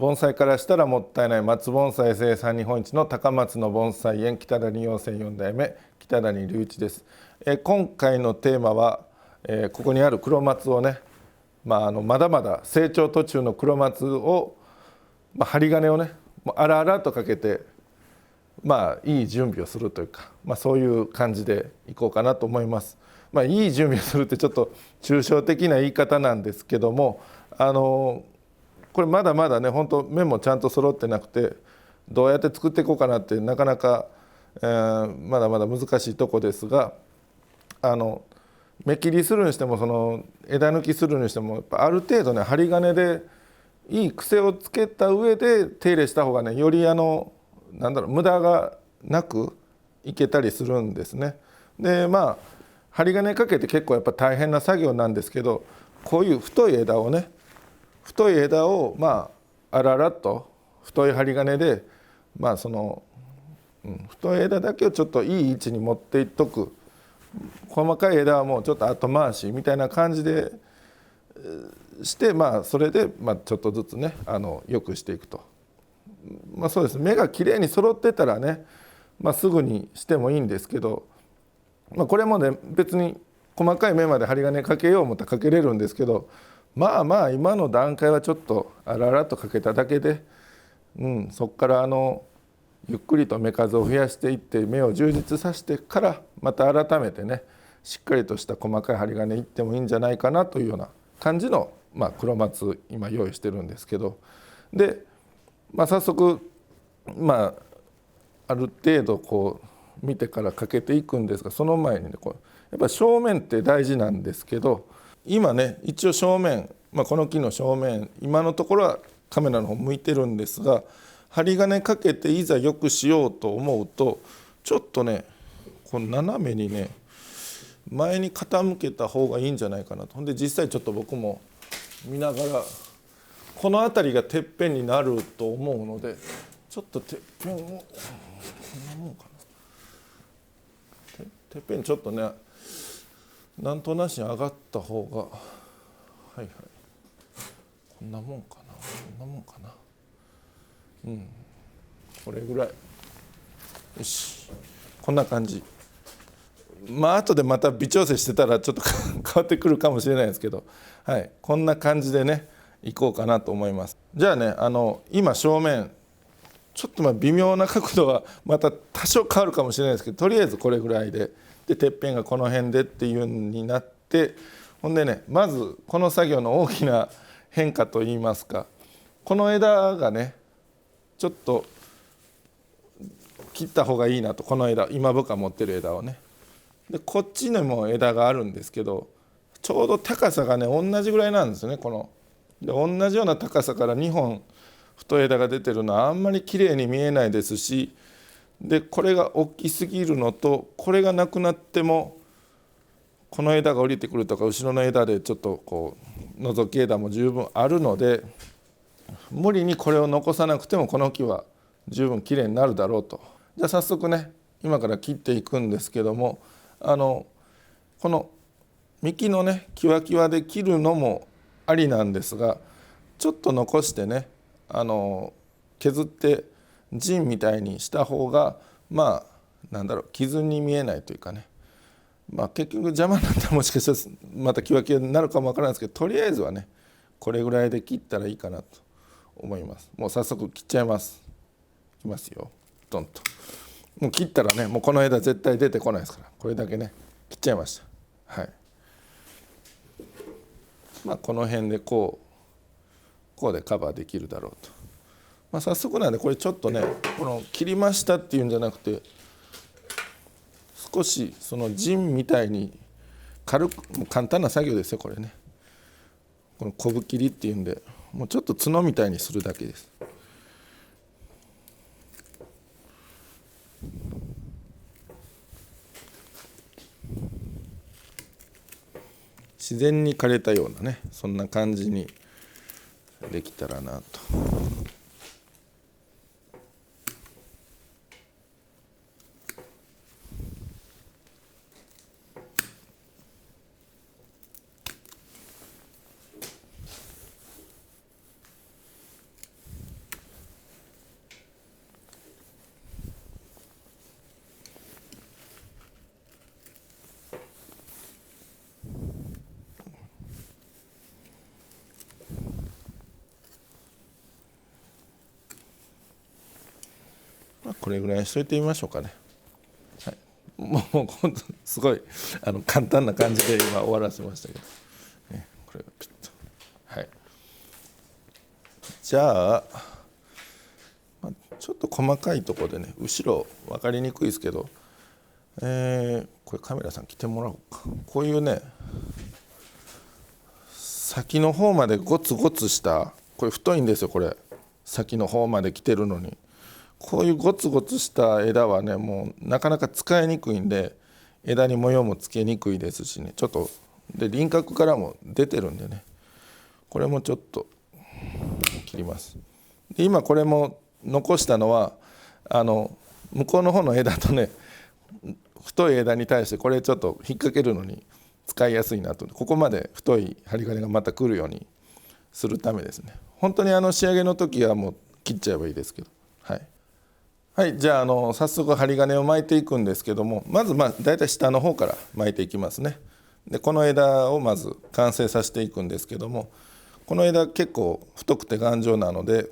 盆栽からしたらもったいない松盆栽生産日本一の高松の盆栽園北谷養成4代目北谷隆一です。今回のテーマは、ここにある黒松をね、まだまだ成長途中の黒松を、針金をねもうあらとかけて、いい準備をするというか、そういう感じでいこうかなと思います。いい準備をするってちょっと抽象的な言い方なんですけども、これまだまだね本当面もちゃんと揃ってなくて、どうやって作っていこうかなってなかなか、まだまだ難しいとこですが、目切りするにしてもその枝抜きするにしてもやっぱある程度ね針金でいい癖をつけた上で手入れした方がねより無駄がなくいけたりするんですね。で針金かけて結構やっぱ大変な作業なんですけど、こういう太い枝をあららっと太い針金で太い枝だけをちょっといい位置に持っていっとく、細かい枝はもうちょっと後回しみたいな感じでして、それでちょっとずつね良くしていくと。そうです、芽がきれいに揃ってたらね、すぐにしてもいいんですけど、これもね別に細かい芽まで針金かけよう思ったらかけれるんですけど、今の段階はちょっとあららとかけただけで、そこからゆっくりと芽数を増やしていって芽を充実させてからまた改めてねしっかりとした細かい針金いってもいいんじゃないかなというような感じの、黒松今用意してるんですけど、で、早速ある程度こう見てからかけていくんですが、その前にねやっぱり正面って大事なんですけど、今ね一応正面、この木の正面今のところはカメラの方向いてるんですが、針金かけていざよくしようと思うとちょっとねこの斜めにね前に傾けた方がいいんじゃないかなと。ほんで実際ちょっと僕も見ながらこの辺りがてっぺんになると思うので、ちょっとてっぺんをこんなもんかな、てっぺんちょっとねなんとなしに上がった方が、こんなもんかな、これぐらい、よし、こんな感じ。後でまた微調整してたらちょっと変わってくるかもしれないですけど、こんな感じでねいこうかなと思います。じゃあね今正面ちょっと微妙な角度はまた多少変わるかもしれないですけど、とりあえずこれぐらいでてっぺんがこの辺でっていう風になって、ほんでねまずこの作業の大きな変化といいますか、この枝がねちょっと切った方がいいなと。この枝今僕が持ってる枝をね、でこっちにも枝があるんですけど、ちょうど高さがね同じぐらいなんですね。で同じような高さから2本太い枝が出てるのはあんまり綺麗に見えないですし、でこれが大きすぎるのと、これがなくなってもこの枝が降りてくるとか後ろの枝でちょっとこう覗き枝も十分あるので、無理にこれを残さなくてもこの木は十分綺麗になるだろうと。じゃあ早速ね今から切っていくんですけども、この幹のねキワキワで切るのもありなんですが、ちょっと残してね削って陣みたいにした方が傷に見えないというかね、結局邪魔になったらもしかしたらまたキワキワになるかもわからないですけど、とりあえずはねこれぐらいで切ったらいいかなと思います。もう早速切っちゃいます。いきますよ、ドンと。もう切ったらねもうこの枝絶対出てこないですから、これだけね切っちゃいました。この辺でこうでカバーできるだろうと。早速なんでこれちょっとねこの切りましたっていうんじゃなくて、少しその陣みたいに軽く、簡単な作業ですよこれね。このこぶ切りっていうんで、もうちょっと角みたいにするだけです。自然に枯れたようなねそんな感じにできたらなと。これぐらいにしといてみましょうかね。はい、もう本当すごい簡単な感じで今終わらせましたけど、ね、これがピッと。はい、じゃあ、ちょっと細かいところでね、後ろ分かりにくいですけど、これカメラさん来てもらおうか。こういうね、先の方までゴツゴツした、これ太いんですよ、これ先の方まで来てるのに。こういうゴツゴツした枝はね、もうなかなか使いにくいんで、枝に模様もつけにくいですしね、ちょっとで輪郭からも出てるんでね、これもちょっと切ります。で今これも残したのは向こうの方の枝とね、太い枝に対してこれちょっと引っ掛けるのに使いやすいなと、ここまで太い針金がまた来るようにするためですね。本当に仕上げの時はもう切っちゃえばいいですけど、はい、はい、じゃあ早速針金を巻いていくんですけども、まずだいたい下の方から巻いていきますね。でこの枝をまず完成させていくんですけども、この枝結構太くて頑丈なので、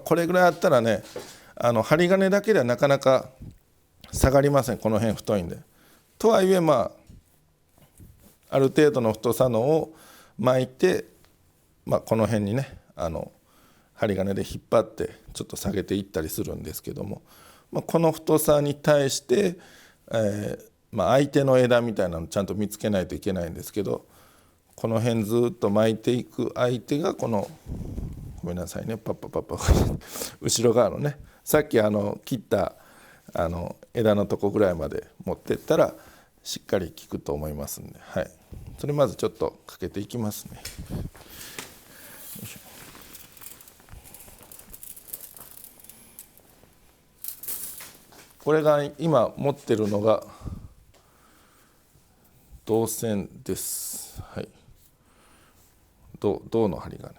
これぐらいあったらね、針金だけではなかなか下がりません。この辺太いんで。とはいえある程度の太さのを巻いて、この辺にね針金で引っ張ってちょっと下げていったりするんですけども、この太さに対して、相手の枝みたいなのをちゃんと見つけないといけないんですけど、この辺ずっと巻いていく相手がこの、ごめんなさいね、パッパパッパ後ろ側のね、さっき切った枝のとこぐらいまで持ってったらしっかり効くと思いますんで、はい、それまずちょっとかけていきますね。これが今持ってるのが銅線です。はい、銅の針金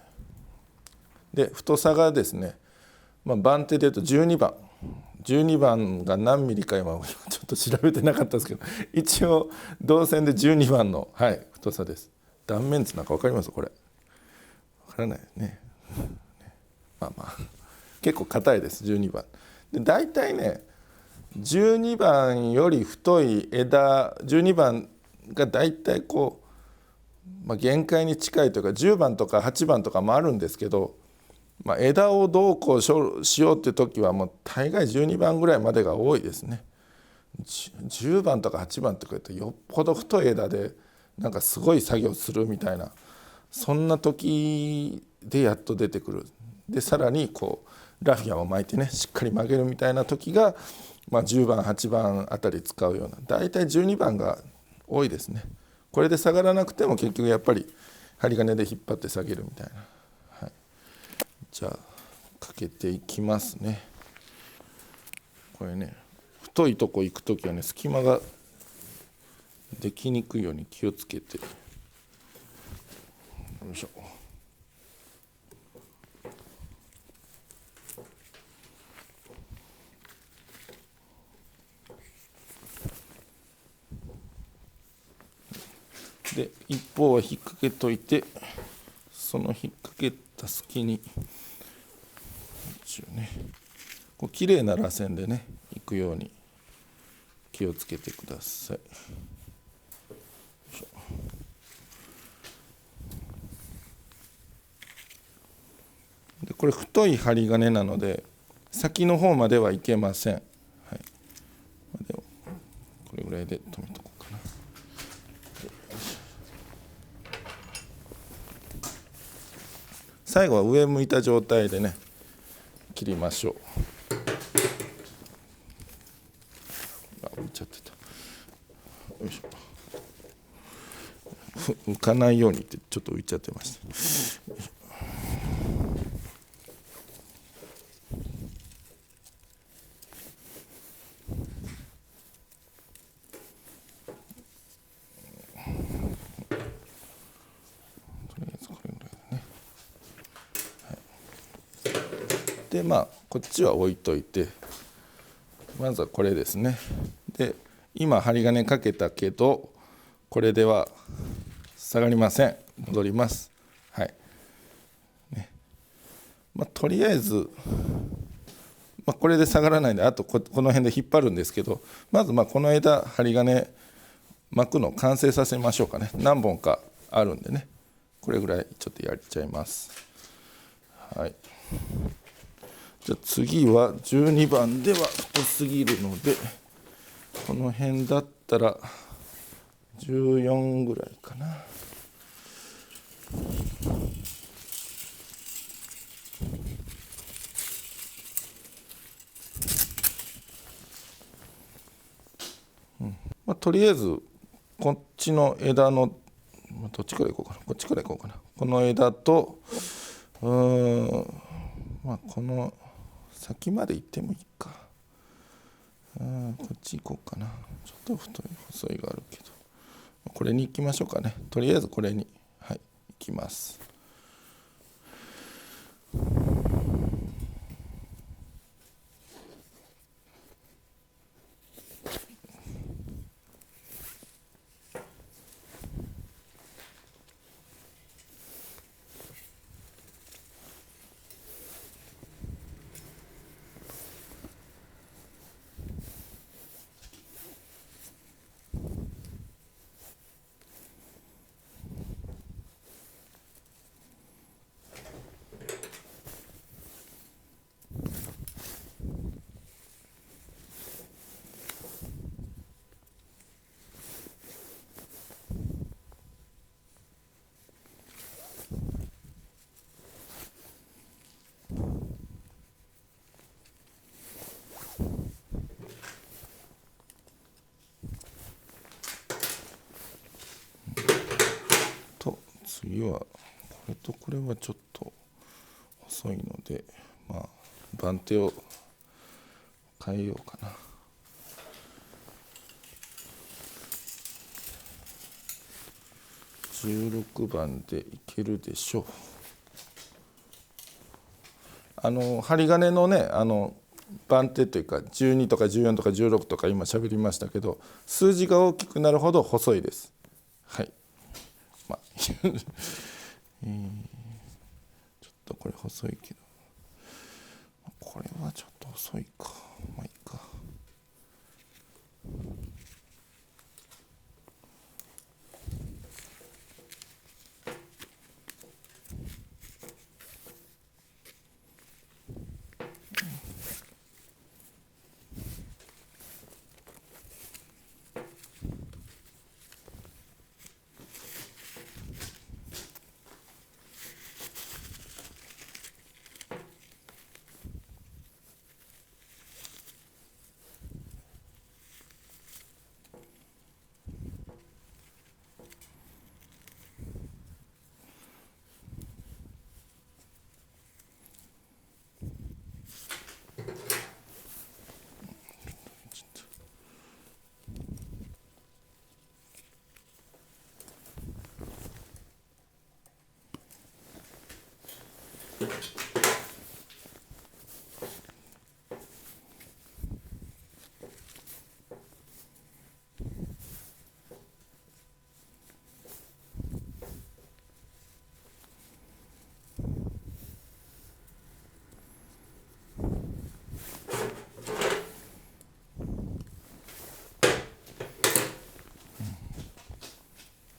で、太さがですね、番手でいうと12番が何ミリか今ちょっと調べてなかったですけど、一応銅線で12番の、はい、太さです。断面図なんか分かります？これ分からないね。結構硬いです。12番でだいたいね、12番より太い枝、12番がだいたい限界に近いというか、10番とか8番とかもあるんですけど、枝をどうこうしようっていう時はもう大概12番ぐらいまでが多いですね。10番とか8番とか言うとよっぽど太い枝でなんかすごい作業するみたいな、そんな時でやっと出てくる。でさらにラフィアを巻いてね、しっかり曲げるみたいな時が、10番8番あたり使うような、だいたい12番が多いですね。これで下がらなくても結局やっぱり針金で引っ張って下げるみたいな。はい、じゃあかけていきますね。これね、太いとこ行く時はね、隙間ができにくいように気をつけて、よいしょ。で一方は引っ掛けといて、その引っ掛けた隙に一応ね、綺麗な螺旋でねいくように気をつけてください。でこれ太い針金なので先の方まではいけません。はい、でもこれぐらいで止めとこうかな。最後は上向いた状態でね切りましょう。浮いちゃってた。よいしょ。浮かないようにってちょっと浮いちゃってました。でこっちは置いといて、まずはこれですね。で今針金かけたけどこれでは下がりません。戻ります。はい、ね。とりあえずこれで下がらないんで、あとこの辺で引っ張るんですけど、まずこの枝針金巻くの完成させましょうかね。何本かあるんでね、これぐらいちょっとやっちゃいます。はい、じゃあ次は12番では太すぎるので、この辺だったら14ぐらいかな。とりあえずこっちの枝のどっちからいこうかな、こっちからいこうかな。この枝とこの先まで行ってもいいか。こっち行こうかな。ちょっと太い細いがあるけど、これに行きましょうかね。とりあえずこれに、行きます。次はこれとこれはちょっと細いので、番手を変えようかな。16番でいけるでしょう。針金のね、番手というか12とか14とか16とか今喋りましたけど、数字が大きくなるほど細いです。はい。ちょっとこれ細いけど、これはちょっと細いか。いいか。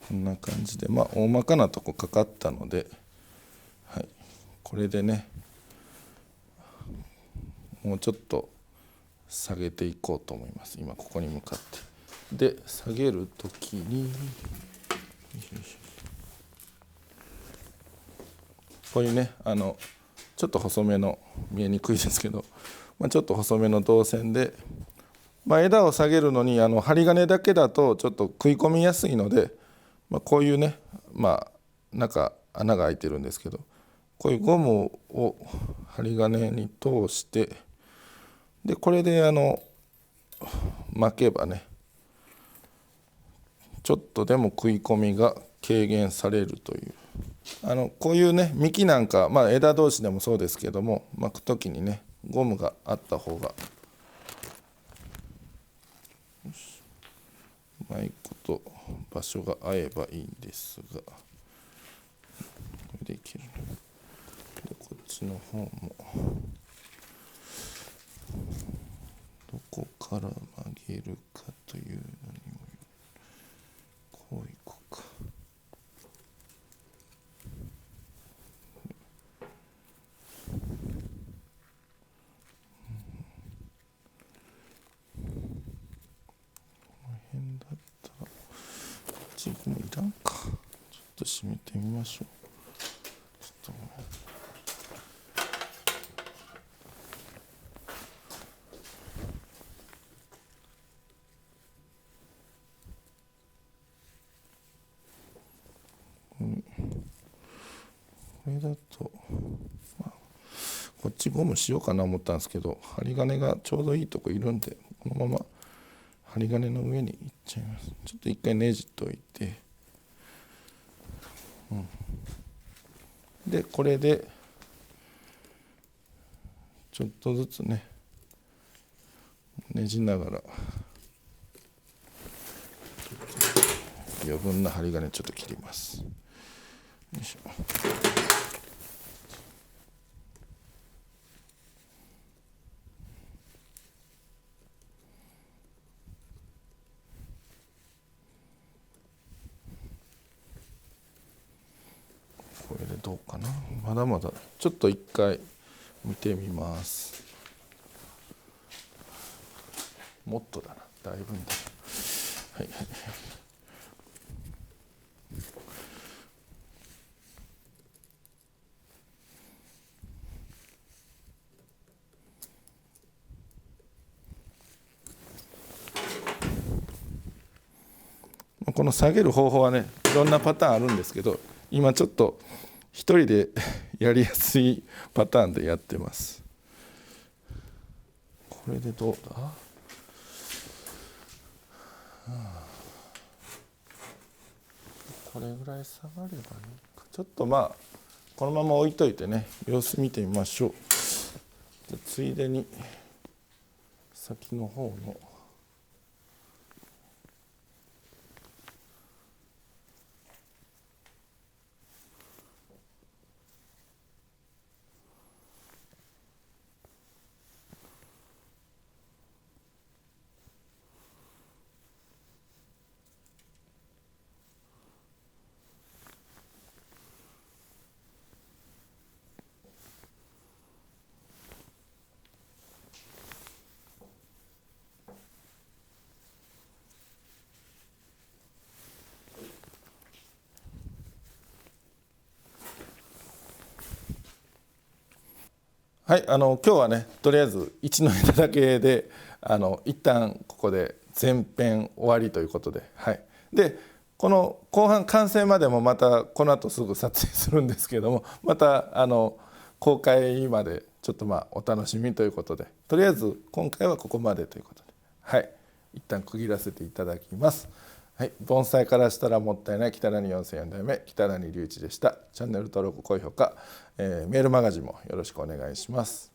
こんな感じで大まかなとこかかったので、これでねもうちょっと下げていこうと思います。今ここに向かってで下げるときにこういうねちょっと細めの、見えにくいですけど、ちょっと細めの銅線で、枝を下げるのに針金だけだとちょっと食い込みやすいので、こういうね中穴が開いてるんですけど、こういうゴムを針金に通して、でこれで巻けばねちょっとでも食い込みが軽減されるという、こういうね幹なんか、枝同士でもそうですけども、巻く時にねゴムがあった方がうまいこと場所が合えばいいんですが、これでいける。でこっちの方もから曲げるかというのにもこういこうか。辺だったらチークもいらんか。ちょっと締めてみましょう。ちょっとごめん。これだと、まあ、こっちゴムしようかな思ったんですけど、針金がちょうどいいとこいるんで、このまま針金の上にいっちゃいます。ちょっと一回ねじっといて、でこれでちょっとずつねねじながら余分な針金ちょっと切ります。よいしょ。これでどうかな。まだまだちょっと一回見てみます。もっとだな、だいぶんだ。はいはい。この下げる方法はね、いろんなパターンあるんですけど、今ちょっと一人でやりやすいパターンでやってます。これでどうだ？これぐらい下がればいいか。ちょっとまあこのまま置いといてね、様子見てみましょう。じゃついでに先の方のはい、今日はねとりあえず1の枝だけで一旦ここで前編終わりということで、はい、でこの後半完成までもまたこの後すぐ撮影するんですけれども、また公開までちょっとまあお楽しみということで、とりあえず今回はここまでということで、はい、一旦区切らせていただきます。はい、盆栽からしたらもったいない北谷4004代目北谷隆一でした。チャンネル登録高評価、メールマガジンもよろしくお願いします。